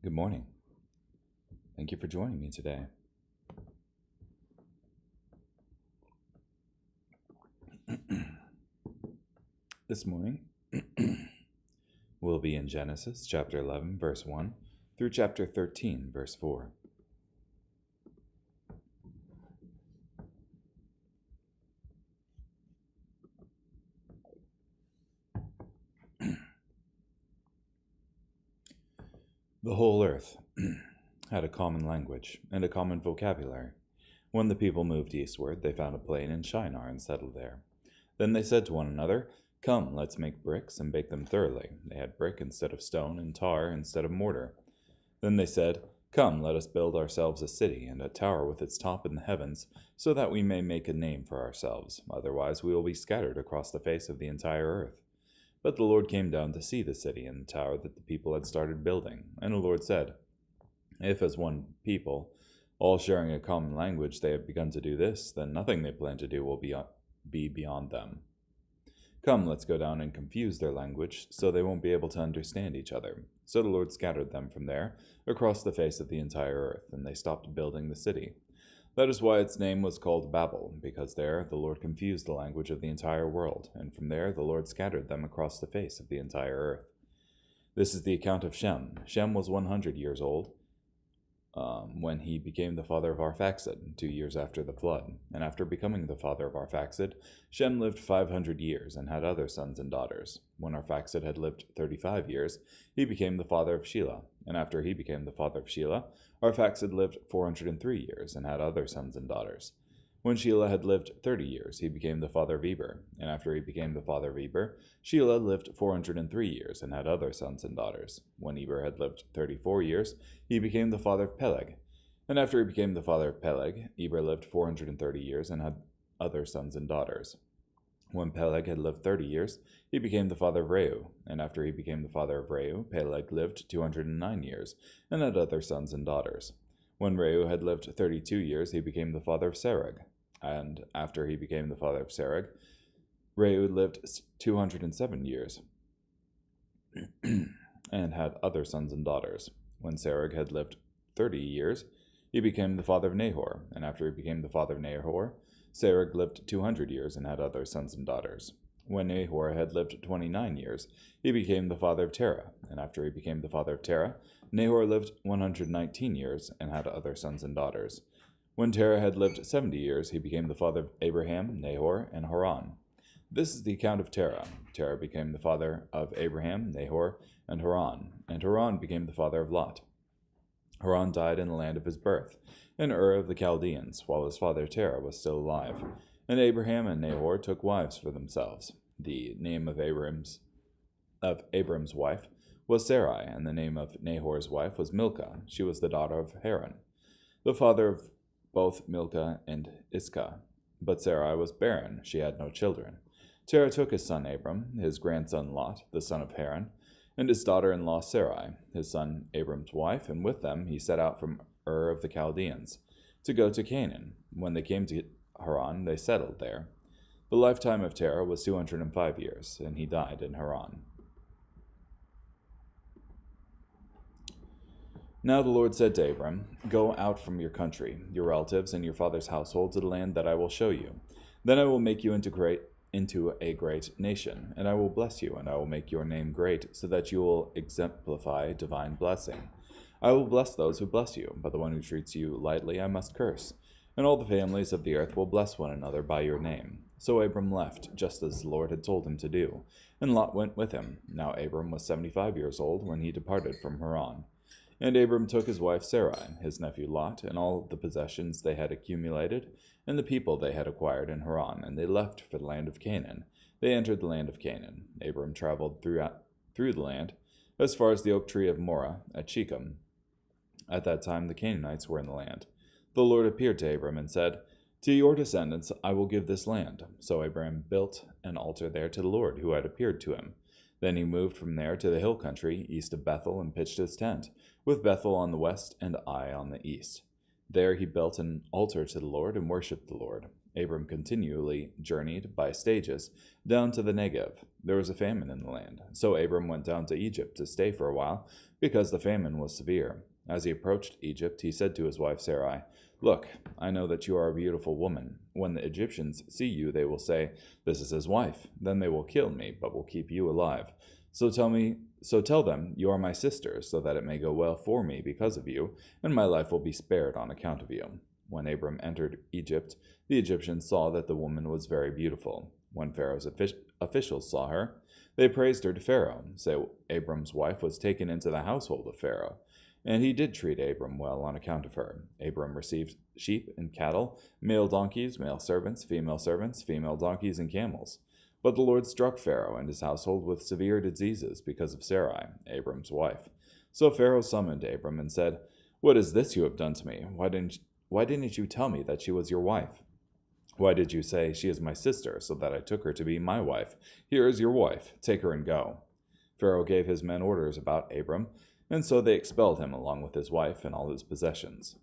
Good morning. Thank you for joining me today. This morning, we'll be in Genesis chapter 11, verse 1 through chapter 13, verse 4. The whole earth had a common language and a common vocabulary. When the people moved eastward, they found a plain in Shinar and settled there. Then they said to one another, "Come, let's make bricks and bake them thoroughly." They had brick instead of stone and tar instead of mortar. Then they said, "Come, let us build ourselves a city and a tower with its top in the heavens, so that we may make a name for ourselves. Otherwise we will be scattered across the face of the entire earth." But the Lord came down to see the city and the tower that the people had started building. And the Lord said, "If as one people, all sharing a common language, they have begun to do this, then nothing they plan to do will be beyond them. Come, let's go down and confuse their language, so they won't be able to understand each other." So the Lord scattered them from there across the face of the entire earth, and they stopped building the city. That is why its name was called Babel, because there the Lord confused the language of the entire world, and from there the Lord scattered them across the face of the entire earth. This is the account of Shem. Shem was 100 years old when he became the father of Arphaxad, 2 years after the flood. And after becoming the father of Arphaxad, Shem lived 500 years and had other sons and daughters. When Arphaxad had lived 35 years, he became the father of Shelah. And after he became the father of Shelah, Arphaxad lived 403 years and had other sons and daughters. When Shelah had lived 30 years, he became the father of Eber. And after he became the father of Eber, Shelah lived 403 years and had other sons and daughters. When Eber had lived 34 years, he became the father of Peleg. And after he became the father of Peleg, Eber lived 430 years and had other sons and daughters. When Peleg had lived 30 years, he became the father of Reu. And after he became the father of Reu, Peleg lived 209 years and had other sons and daughters. When Reu had lived 32 years, he became the father of Serug. And after he became the father of Serug, Reu lived 207 years and had other sons and daughters. When Serug had lived 30 years, he became the father of Nahor. And after he became the father of Nahor, Serug lived 200 years and had other sons and daughters. When Nahor had lived 29 years, he became the father of Terah. And after he became the father of Terah, Nahor lived 119 years and had other sons and daughters. When Terah had lived 70 years, he became the father of Abraham, Nahor, and Haran. This is the account of Terah. Terah became the father of Abraham, Nahor, and Haran became the father of Lot. Haran died in the land of his birth, in Ur of the Chaldeans, while his father Terah was still alive. And Abraham and Nahor took wives for themselves. The name of Abram's wife was Sarai, and the name of Nahor's wife was Milcah. She was the daughter of Haran, the father of both Milcah and Iscah. But Sarai was barren, she had no children. Terah took his son Abram, his grandson Lot, the son of Haran, and his daughter-in-law Sarai, his son Abram's wife, and with them he set out from Ur of the Chaldeans to go to Canaan. When they came to Haran, they settled there. The lifetime of Terah was 205 years, and he died in Haran. Now the Lord said to Abram, "Go out from your country, your relatives, and your father's household to the land that I will show you. Then I will make you into a great nation, and I will bless you, and I will make your name great, so that you will exemplify divine blessing. I will bless those who bless you, but the one who treats you lightly I must curse. And all the families of the earth will bless one another by your name." So Abram left, just as the Lord had told him to do, and Lot went with him. Now Abram was 75 years old when he departed from Haran. And Abram took his wife Sarai, his nephew Lot, and all the possessions they had accumulated, and the people they had acquired in Haran, and they left for the land of Canaan. They entered the land of Canaan. Abram traveled through the land, as far as the oak tree of Moreh at Shechem. At that time the Canaanites were in the land. The Lord appeared to Abram and said, "To your descendants I will give this land." So Abram built an altar there to the Lord, who had appeared to him. Then he moved from there to the hill country east of Bethel and pitched his tent, with Bethel on the west and Ai on the east. There he built an altar to the Lord and worshipped the Lord. Abram continually journeyed by stages down to the Negev. There was a famine in the land, so Abram went down to Egypt to stay for a while, because the famine was severe. As he approached Egypt, he said to his wife Sarai, "Look, I know that you are a beautiful woman. When the Egyptians see you, they will say, 'This is his wife.' Then they will kill me, but will keep you alive. So tell them, you are my sister, so that it may go well for me because of you, and my life will be spared on account of you." When Abram entered Egypt, the Egyptians saw that the woman was very beautiful. When Pharaoh's officials saw her, they praised her to Pharaoh. So Abram's wife was taken into the household of Pharaoh, and he did treat Abram well on account of her. Abram received sheep and cattle, male donkeys, male servants, female donkeys, and camels. But the Lord struck Pharaoh and his household with severe diseases because of Sarai, Abram's wife. So Pharaoh summoned Abram and said, "What is this you have done to me? Why didn't you tell me that she was your wife? Why did you say, 'She is my sister,' so that I took her to be my wife? Here is your wife. Take her and go." Pharaoh gave his men orders about Abram, and so they expelled him along with his wife and all his possessions.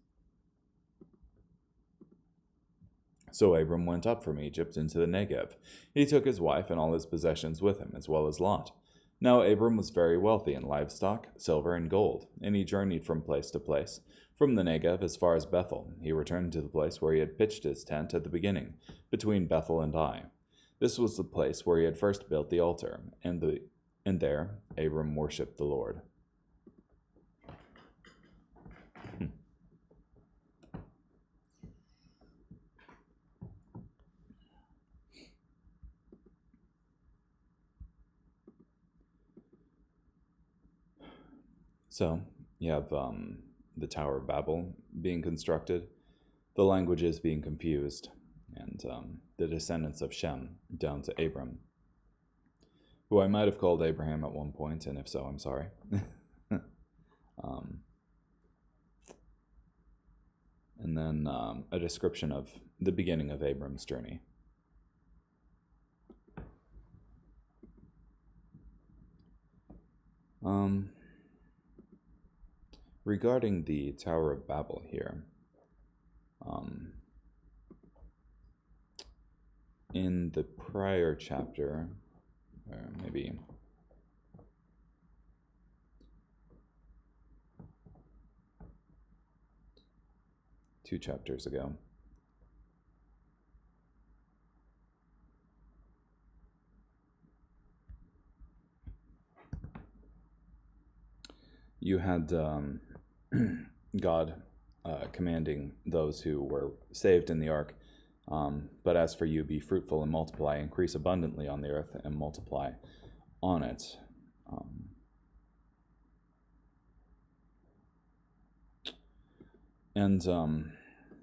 So Abram went up from Egypt into the Negev. He took his wife and all his possessions with him, as well as Lot. Now Abram was very wealthy in livestock, silver, and gold, and he journeyed from place to place. From the Negev as far as Bethel, he returned to the place where he had pitched his tent at the beginning, between Bethel and Ai. This was the place where he had first built the altar, and there Abram worshipped the Lord. So, you have the Tower of Babel being constructed, the languages being confused, and the descendants of Shem down to Abram, who I might have called Abraham at one point, and if so, I'm sorry. And then a description of the beginning of Abram's journey. Regarding the Tower of Babel here, in the prior chapter, or maybe two chapters ago, you had God commanding those who were saved in the ark, but as for you, be fruitful and multiply, increase abundantly on the earth and multiply on it.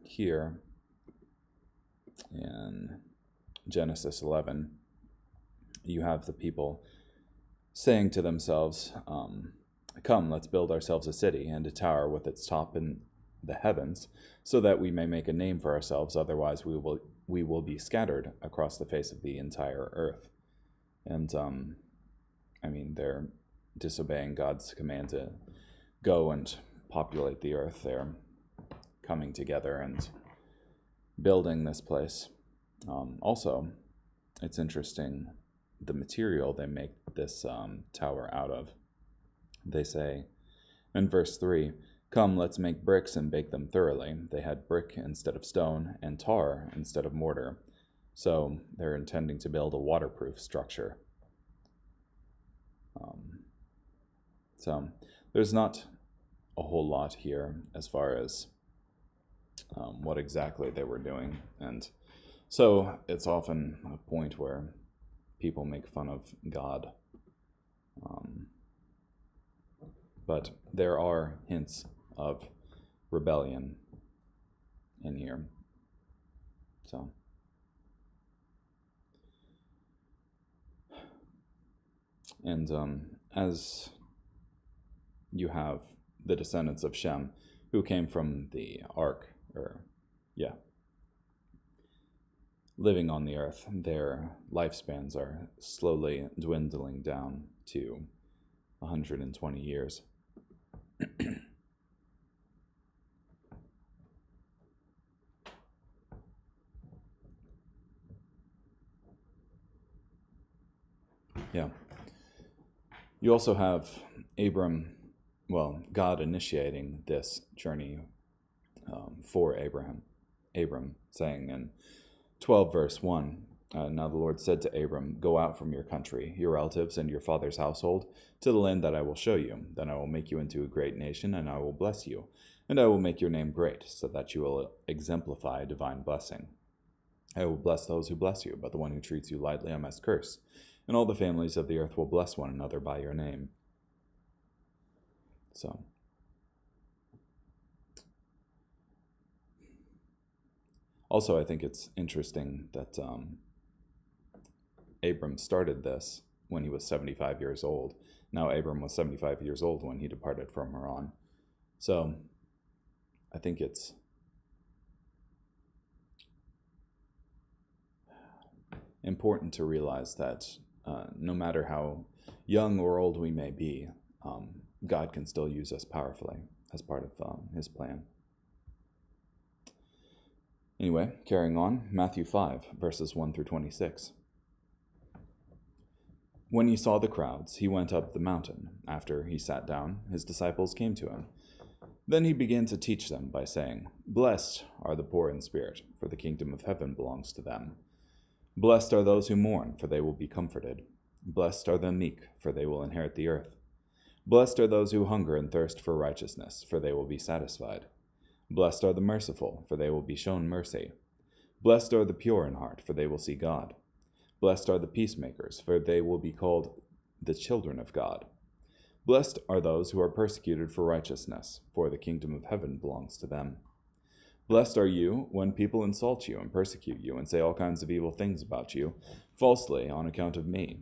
Here in Genesis 11, you have the people saying to themselves, "Come, let's build ourselves a city and a tower with its top in the heavens, so that we may make a name for ourselves, otherwise we will be scattered across the face of the entire earth." And they're disobeying God's command to go and populate the earth. They're coming together and building this place. Also, it's interesting the material they make this tower out of. They say in verse 3, "Come, let's make bricks and bake them thoroughly." They had brick instead of stone and tar instead of mortar. So they're intending to build a waterproof structure. So there's not a whole lot here as far as what exactly they were doing. And so it's often a point where people make fun of God. But there are hints of rebellion in here. So, and as you have the descendants of Shem who came from the ark, living on the earth, their lifespans are slowly dwindling down to 120 years. Yeah. You also have God initiating this journey for Abram, saying in 12 verse 1, now the Lord said to Abram, go out from your country, your relatives, and your father's household, to the land that I will show you. Then I will make you into a great nation, and I will bless you, and I will make your name great, so that you will exemplify divine blessing. I will bless those who bless you, but the one who treats you lightly I must curse, and all the families of the earth will bless one another by your name. So, also I think it's interesting that Abram started this when he was 75 years old. Now Abram was 75 years old when he departed from Haran. So I think it's important to realize that no matter how young or old we may be, God can still use us powerfully as part of his plan. Anyway, carrying on, Matthew 5, verses 1 through 26. When he saw the crowds, he went up the mountain. After he sat down, his disciples came to him. Then he began to teach them by saying, blessed are the poor in spirit, for the kingdom of heaven belongs to them. Blessed are those who mourn, for they will be comforted. Blessed are the meek, for they will inherit the earth. Blessed are those who hunger and thirst for righteousness, for they will be satisfied. Blessed are the merciful, for they will be shown mercy. Blessed are the pure in heart, for they will see God. Blessed are the peacemakers, for they will be called the children of God. Blessed are those who are persecuted for righteousness, for the kingdom of heaven belongs to them. Blessed are you when people insult you and persecute you and say all kinds of evil things about you, falsely on account of me.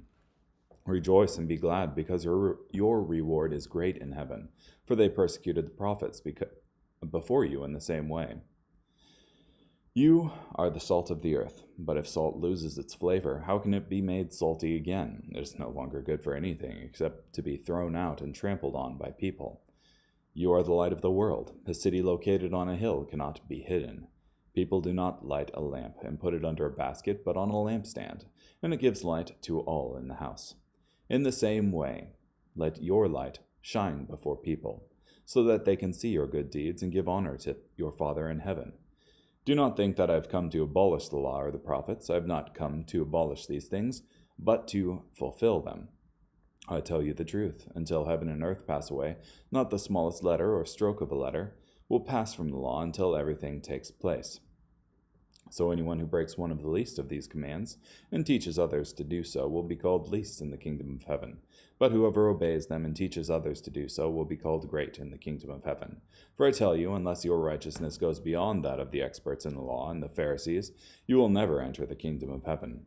Rejoice and be glad, because your reward is great in heaven, for they persecuted the prophets before you in the same way. You are the salt of the earth, but if salt loses its flavor, how can it be made salty again? It is no longer good for anything except to be thrown out and trampled on by people. You are the light of the world. A city located on a hill cannot be hidden. People do not light a lamp and put it under a basket, but on a lampstand, and it gives light to all in the house. In the same way, let your light shine before people, so that they can see your good deeds and give honor to your Father in heaven. Do not think that I have come to abolish the law or the prophets. I have not come to abolish these things, but to fulfill them. I tell you the truth, until heaven and earth pass away, not the smallest letter or stroke of a letter will pass from the law until everything takes place. So anyone who breaks one of the least of these commands and teaches others to do so will be called least in the kingdom of heaven. But whoever obeys them and teaches others to do so will be called great in the kingdom of heaven. For I tell you, unless your righteousness goes beyond that of the experts in the law and the Pharisees, you will never enter the kingdom of heaven.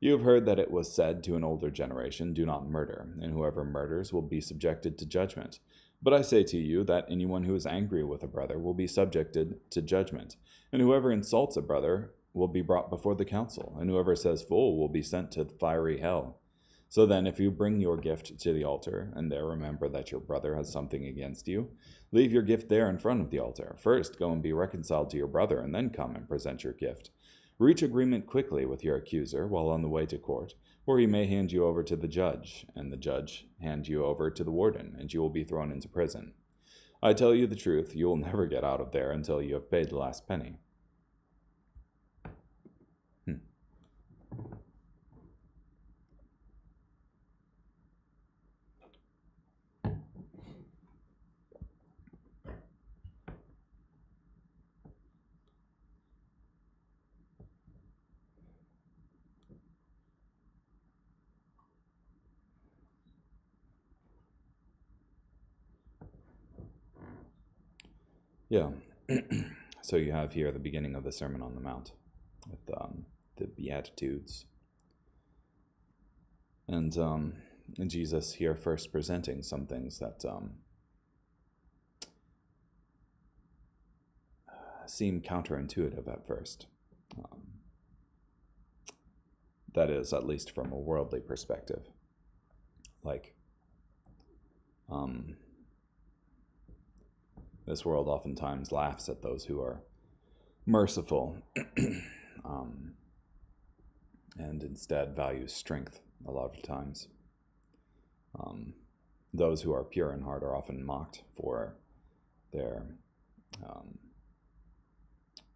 You have heard that it was said to an older generation, do not murder, and whoever murders will be subjected to judgment. But I say to you that anyone who is angry with a brother will be subjected to judgment, and whoever insults a brother will be brought before the council, and whoever says fool will be sent to fiery hell. So then, if you bring your gift to the altar, and there remember that your brother has something against you, leave your gift there in front of the altar. First, go and be reconciled to your brother, and then come and present your gift. Reach agreement quickly with your accuser while on the way to court, or he may hand you over to the judge, and the judge hand you over to the warden, and you will be thrown into prison. I tell you the truth, you will never get out of there until you have paid the last penny. Yeah. So you have here the beginning of the Sermon on the Mount with the Beatitudes. And Jesus here first presenting some things that seem counterintuitive at first. That is, at least from a worldly perspective. Like, this world oftentimes laughs at those who are merciful and instead values strength a lot of times. Those who are pure in heart are often mocked for their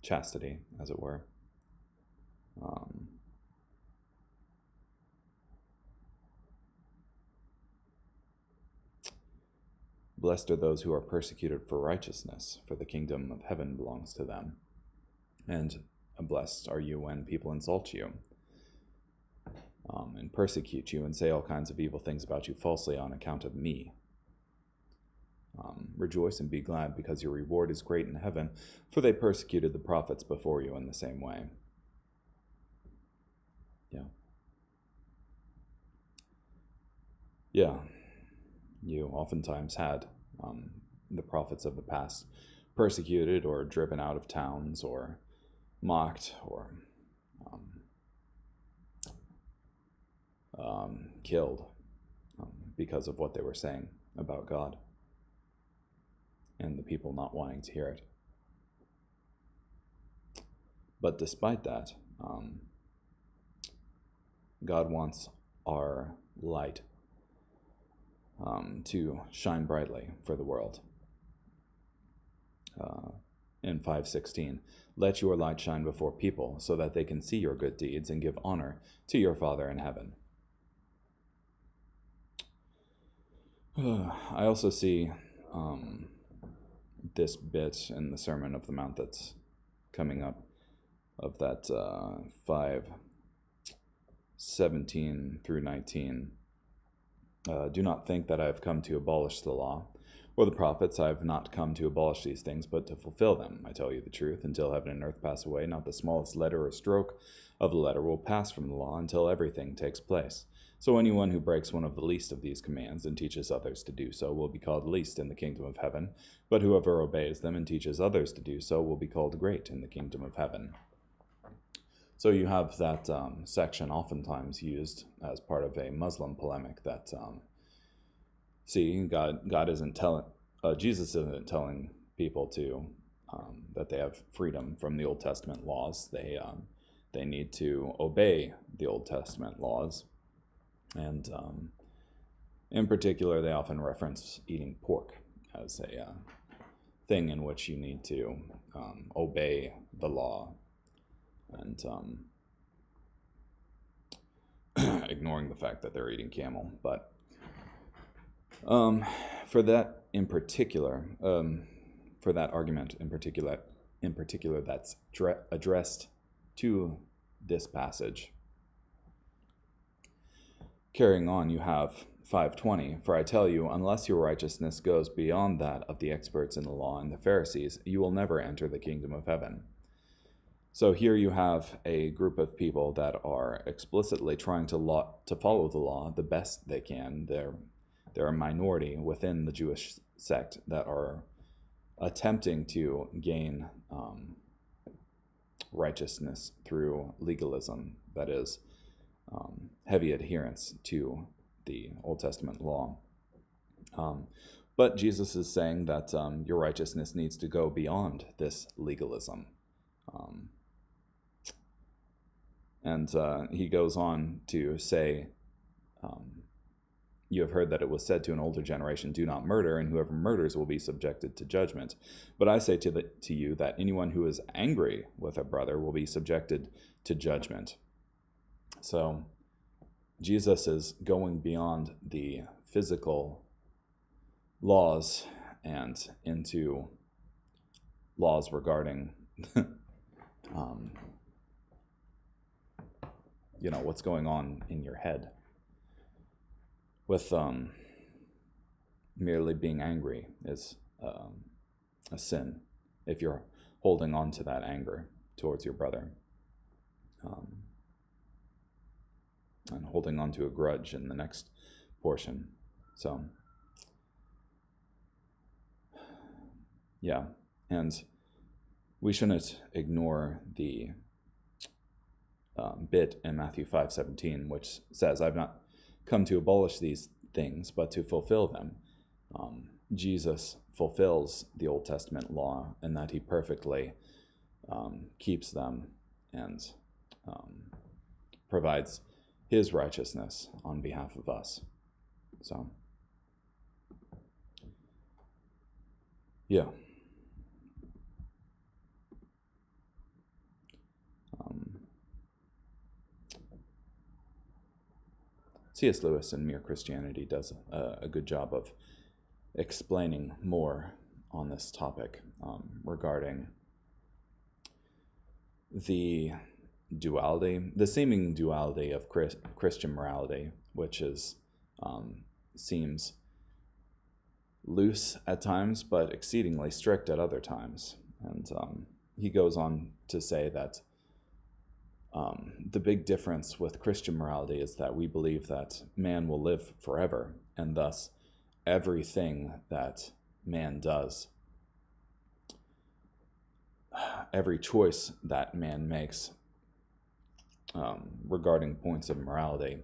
chastity, as it were. Blessed are those who are persecuted for righteousness, for the kingdom of heaven belongs to them. And blessed are you when people insult you and persecute you and say all kinds of evil things about you falsely on account of me. Rejoice and be glad, because your reward is great in heaven, for they persecuted the prophets before you in the same way. Yeah. You oftentimes had the prophets of the past persecuted or driven out of towns or mocked or killed because of what they were saying about God, and the people not wanting to hear it. But despite that, God wants our light to shine brightly for the world. In 5:16, let your light shine before people, so that they can see your good deeds and give honor to your Father in heaven. I also see this bit in the Sermon of the Mount that's coming up, of that 5:17 through 19. Do not think that I have come to abolish the law or the prophets. I have not come to abolish these things, but to fulfill them. I tell you the truth, until heaven and earth pass away, not the smallest letter or stroke of the letter will pass from the law until everything takes place. So anyone who breaks one of the least of these commands and teaches others to do so will be called least in the kingdom of heaven, but whoever obeys them and teaches others to do so will be called great in the kingdom of heaven. So you have that section oftentimes used as part of a Muslim polemic that, God isn't telling, Jesus isn't telling people to that they have freedom from the Old Testament laws. They need to obey the Old Testament laws, and in particular, they often reference eating pork as a thing in which you need to obey the law, and ignoring the fact that they're eating camel. But for that in particular, for that argument in particular, that's addressed to this passage. Carrying on, you have 5:20, for I tell you, unless your righteousness goes beyond that of the experts in the law and the Pharisees, you will never enter the kingdom of heaven. So here you have a group of people that are explicitly trying to follow the law the best they can. They're a minority within the Jewish sect that are attempting to gain righteousness through legalism, that is, heavy adherence to the Old Testament law. But Jesus is saying that your righteousness needs to go beyond this legalism. And he goes on to say, you have heard that it was said to an older generation, do not murder, and whoever murders will be subjected to judgment. But I say to you that anyone who is angry with a brother will be subjected to judgment. So Jesus is going beyond the physical laws and into laws regarding what's going on in your head. With merely being angry is a sin if you're holding on to that anger towards your brother, and holding on to a grudge in the next portion. So yeah, and we shouldn't ignore the bit in Matthew 5:17, which says, I've not come to abolish these things, but to fulfill them. Jesus fulfills the Old Testament law in that he perfectly keeps them and provides his righteousness on behalf of us. So, yeah. C.S. Lewis in Mere Christianity does a good job of explaining more on this topic regarding the duality, the seeming duality of Christian morality, which is seems loose at times, but exceedingly strict at other times. And he goes on to say that the big difference with Christian morality is that we believe that man will live forever, and thus everything that man does, every choice that man makes regarding points of morality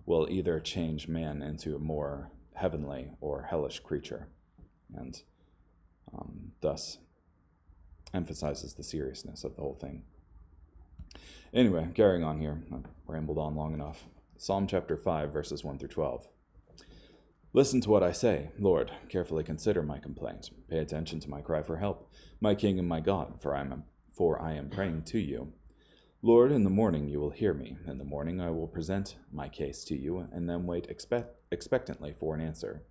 will either change man into a more heavenly or hellish creature, and thus emphasizes the seriousness of the whole thing. Anyway, carrying on here. I've rambled on long enough. Psalm chapter 5, verses 1 through 12. Listen to what I say, Lord. Carefully consider my complaint. Pay attention to my cry for help, my King and my God, for I am praying to you. Lord, in the morning you will hear me. In the morning I will present my case to you, and then wait expectantly for an answer.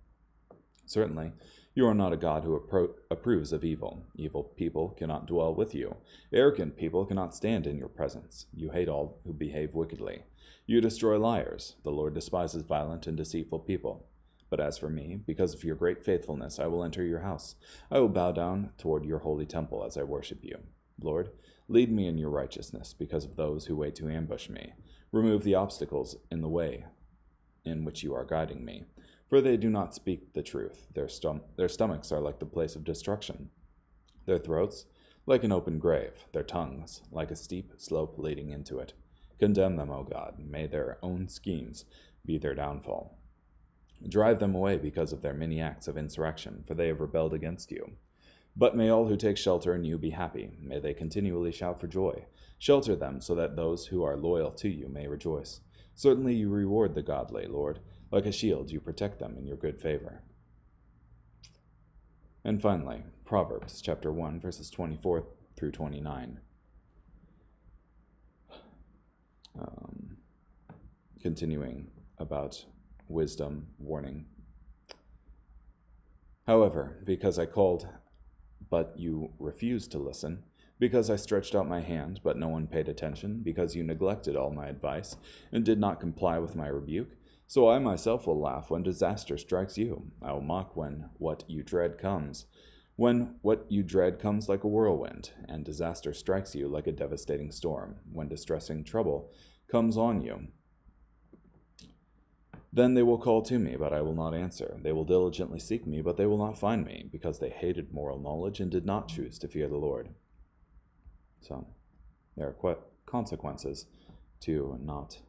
Certainly, you are not a God who approves of evil. Evil people cannot dwell with you. Arrogant people cannot stand in your presence. You hate all who behave wickedly. You destroy liars. The Lord despises violent and deceitful people. But as for me, because of your great faithfulness, I will enter your house. I will bow down toward your holy temple as I worship you. Lord, lead me in your righteousness because of those who wait to ambush me. Remove the obstacles in the way in which you are guiding me. For they do not speak the truth. Their stomachs are like the place of destruction. Their throats, like an open grave. Their tongues, like a steep slope leading into it. Condemn them, O God. May their own schemes be their downfall. Drive them away because of their many acts of insurrection, for they have rebelled against you. But may all who take shelter in you be happy. May they continually shout for joy. Shelter them so that those who are loyal to you may rejoice. Certainly you reward the godly, Lord. Like a shield, you protect them in your good favor. And finally, Proverbs chapter 1, verses 24 through 29. Continuing about wisdom, warning. However, because I called, but you refused to listen, because I stretched out my hand, but no one paid attention, because you neglected all my advice and did not comply with my rebuke, so I myself will laugh when disaster strikes you. I will mock when what you dread comes. When what you dread comes like a whirlwind, and disaster strikes you like a devastating storm, when distressing trouble comes on you. Then they will call to me, but I will not answer. They will diligently seek me, but they will not find me, because they hated moral knowledge and did not choose to fear the Lord. So, there are consequences to not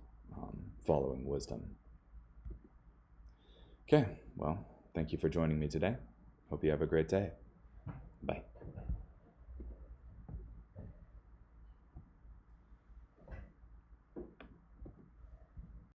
following wisdom. Okay, well, thank you for joining me today. Hope you have a great day. Bye.